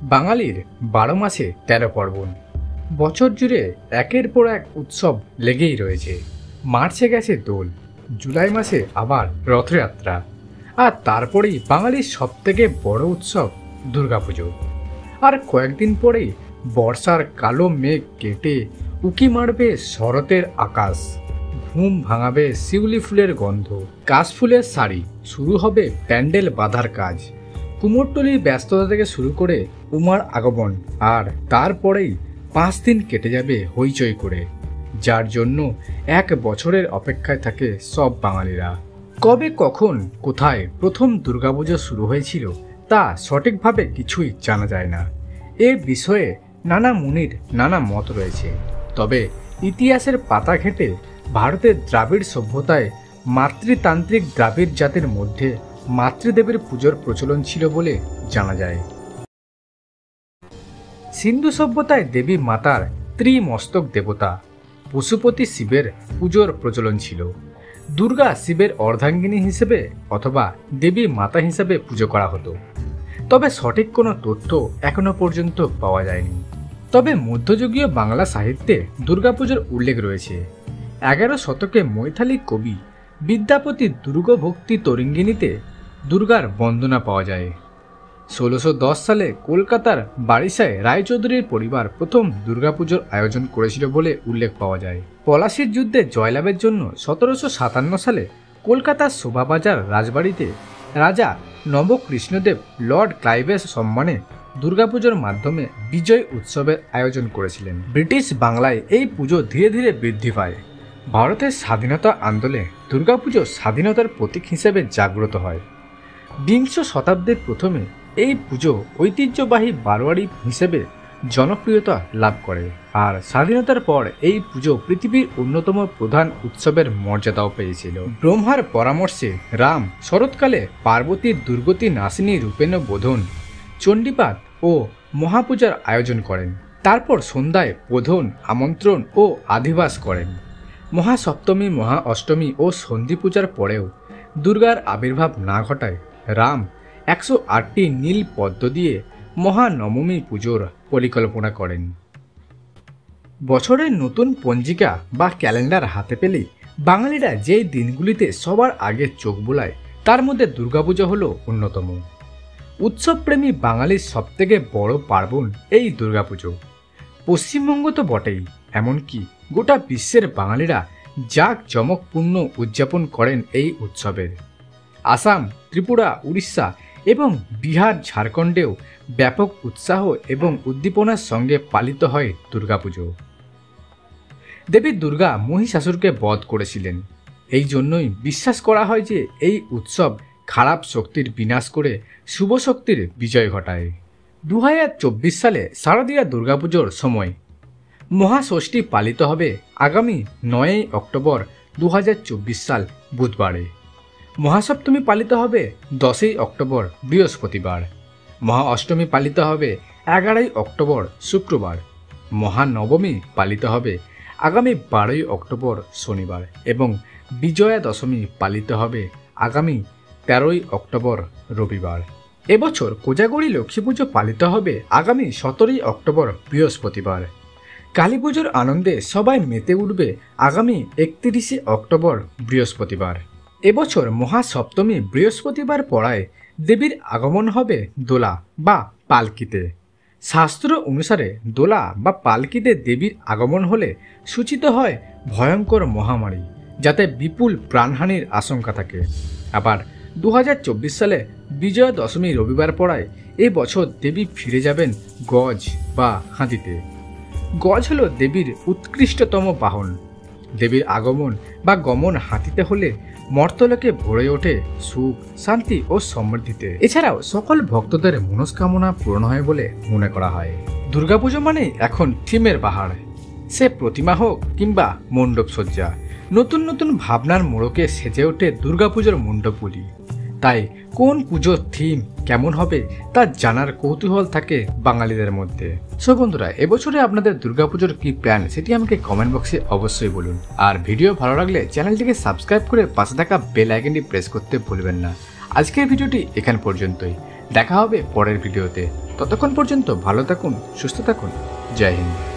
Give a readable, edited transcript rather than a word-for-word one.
বাঙালির ১২ মাসে ১৩ পার্বণ। বছর জুড়ে একের পর এক উৎসব লেগেই রয়েছে। মার্চে গেছে দোল, জুলাই মাসে আবার রথযাত্রা, আর তারপরেই বাঙালির সবথেকে বড় উৎসব দুর্গাপুজো। আর কয়েকদিন পরেই বর্ষার কালো মেঘ কেটে উকি মারবে শরতের আকাশ, ঘুম ভাঙাবে শিউলি ফুলের গন্ধ, কাশফুলের শাড়ি, শুরু হবে প্যান্ডেল বাঁধার কাজ, কুমোরটুলির ব্যস্ততা থেকে শুরু করে উমার আগমন, আর তারপরেই 5 দিন কেটে যাবে হইচই করে, যার জন্য এক বছরের অপেক্ষায় থাকে সব বাঙালিরা। কবে, কখন, কোথায় প্রথম দুর্গাপুজো শুরু হয়েছিল তা সঠিকভাবে কিছুই জানা যায় না। এ বিষয়ে নানা মুনির নানা মত রয়েছে। তবে ইতিহাসের পাতা ঘেঁটে ভারতের দ্রাবিড় সভ্যতায় মাতৃতান্ত্রিক দ্রাবিড় জাতির মধ্যে মাতৃদেবীর পুজোর প্রচলন ছিল বলে জানা যায়। সিন্ধু সভ্যতায় দেবী মাতার ত্রিমস্তক দেবতা পশুপতি শিবের পুজোর প্রচলন ছিল। দুর্গা শিবের অর্ধাঙ্গিনী হিসেবে অথবা দেবী মাতা হিসেবে পুজো করা হতো। তবে সঠিক কোনো তথ্য এখনো পর্যন্ত পাওয়া যায়নি। তবে মধ্যযুগীয় বাংলা সাহিত্যে দুর্গাপুজোর উল্লেখ রয়েছে। 11 শতকে মৈথালি কবি বিদ্যাপতি দুর্গভক্তি তরঙ্গিনীতে দুর্গার বন্দনা পাওয়া যায়। 1610 সালে কলকাতার বারিশায় রায়চৌধুরীর পরিবার প্রথম দুর্গাপুজোর আয়োজন করেছিল বলে উল্লেখ পাওয়া যায়। পলাশির যুদ্ধে জয়লাভের জন্য 1757 সালে কলকাতার শোভাবাজার রাজবাড়িতে রাজা নবকৃষ্ণদেব লর্ড ক্লাইভের সম্মানে দুর্গাপুজোর মাধ্যমে বিজয় উৎসবের আয়োজন করেছিলেন। ব্রিটিশ বাংলায় এই পুজো ধীরে ধীরে বৃদ্ধি পায়। ভারতের স্বাধীনতা আন্দোলনে দুর্গাপুজো স্বাধীনতার প্রতীক হিসেবে জাগ্রত হয়। 20 শতাব্দীর প্রথমে এই পুজো ঐতিহ্যবাহী বারোয়ারি হিসেবে জনপ্রিয়তা লাভ করে, আর স্বাধীনতার পর এই পুজো পৃথিবীর অন্যতম প্রধান উৎসবের মর্যাদাও পেয়েছিল। ব্রহ্মার পরামর্শে রাম শরৎকালে পার্বতীর দুর্গতি নাশিনী রূপেণ বোধন, চণ্ডীপাঠ ও মহাপূজার আয়োজন করেন। তারপর সন্ধ্যায় বোধন, আমন্ত্রণ ও আধিবাস করেন। মহাসপ্তমী, মহা অষ্টমী ও সন্ধি পূজার পরেও দুর্গার আবির্ভাব না ঘটায় রাম 108টি নীল পদ্ম দিয়ে মহানবমী পুজোর পরিকল্পনা করেন। বছরের নতুন পঞ্জিকা বা ক্যালেন্ডার হাতে পেলেই বাঙালিরা যেই দিনগুলিতে সবার আগে চোখ বোলায় তার মধ্যে দুর্গাপুজো হলো অন্যতম। উৎসবপ্রেমী বাঙালির সবথেকে বড় পার্বণ এই দুর্গাপুজো। পশ্চিমবঙ্গ তো বটেই, এমনকি গোটা বিশ্বের বাঙালিরা জাঁকজমকপূর্ণ উদযাপন করেন এই উৎসবের। আসাম, ত্রিপুরা, উড়িষ্যা এবং বিহার, ঝাড়খণ্ডেও ব্যাপক উৎসাহ এবং উদ্দীপনার সঙ্গে পালিত হয় দুর্গাপুজো। দেবী দুর্গা মহিষাসুরকে বধ করেছিলেন। এই জন্যই বিশ্বাস করা হয় যে এই উৎসব খারাপ শক্তির বিনাশ করে শুভ শক্তির বিজয় ঘটায়। 2024 সালে শারদীয়া দুর্গাপুজোর সময় মহাষষ্ঠী পালিত হবে আগামী 9 অক্টোবর 2024 সাল বুধবারে। মহাসপ্তমী পালিত হবে 10 অক্টোবর বৃহস্পতিবার। মহা অষ্টমী পালিত হবে 11 অক্টোবর শুক্রবার। মহানবমী পালিত হবে আগামী 12 অক্টোবর শনিবার এবং বিজয়া দশমী পালিত হবে আগামী 13 অক্টোবর রবিবার। এবছর কোজাগরী লক্ষ্মী পুজো পালিত হবে আগামী 17 অক্টোবর বৃহস্পতিবার। কালী পুজোর আনন্দে সবাই মেতে উঠবে আগামী 31 অক্টোবর বৃহস্পতিবার। এবছর মহাসপ্তমী বৃহস্পতিবার পড়ায় দেবীর আগমন হবে দোলা বা পালকিতে। শাস্ত্র অনুসারে দোলা বা পালকিতে দেবীর আগমন হলে সূচিত হয় ভয়ঙ্কর মহামারী, যাতে বিপুল প্রাণহানির আশঙ্কা থাকে। আবার 2024 সালে বিজয়া দশমী রবিবার পড়ায় এবছর দেবী ফিরে যাবেন গজ বা হাতিতে। গজ হল দেবীর উৎকৃষ্টতম বাহন। দেবীর আগমন বা গমন হাতিতে হলে মর্তলোকে ভরে ওঠে সুখ, শান্তি ও সমৃদ্ধিতে। এছাড়াও সকল ভক্তদের মনস্কামনা পূরণ হয় বলে মনে করা হয়। দুর্গাপুজো মানে এখন থিমের বাহার। সে প্রতিমা হোক কিংবা মণ্ডপ সজ্জা, নতুন নতুন ভাবনার মোড়কে সেজে ওঠে দুর্গাপুজোর মণ্ডপগুলি। তাই কোন পুজোর থিম কেমন হবে তা জানার কৌতূহল থাকে বাঙালিদের মধ্যে। সো বন্ধুরা, এবছরে আপনাদের দুর্গাপুজোর কি প্ল্যান সেটি আমাকে কমেন্ট বক্সে অবশ্যই বলুন। আর ভিডিও ভালো লাগলে চ্যানেলটিকে সাবস্ক্রাইব করে পাশে থাকা বেল আইকনটি প্রেস করতে ভুলবেন না। আজকের ভিডিওটি এখান পর্যন্তই। দেখা হবে পরের ভিডিওতে। ততক্ষণ পর্যন্ত ভালো থাকুন, সুস্থ থাকুন। জয় হিন্দ।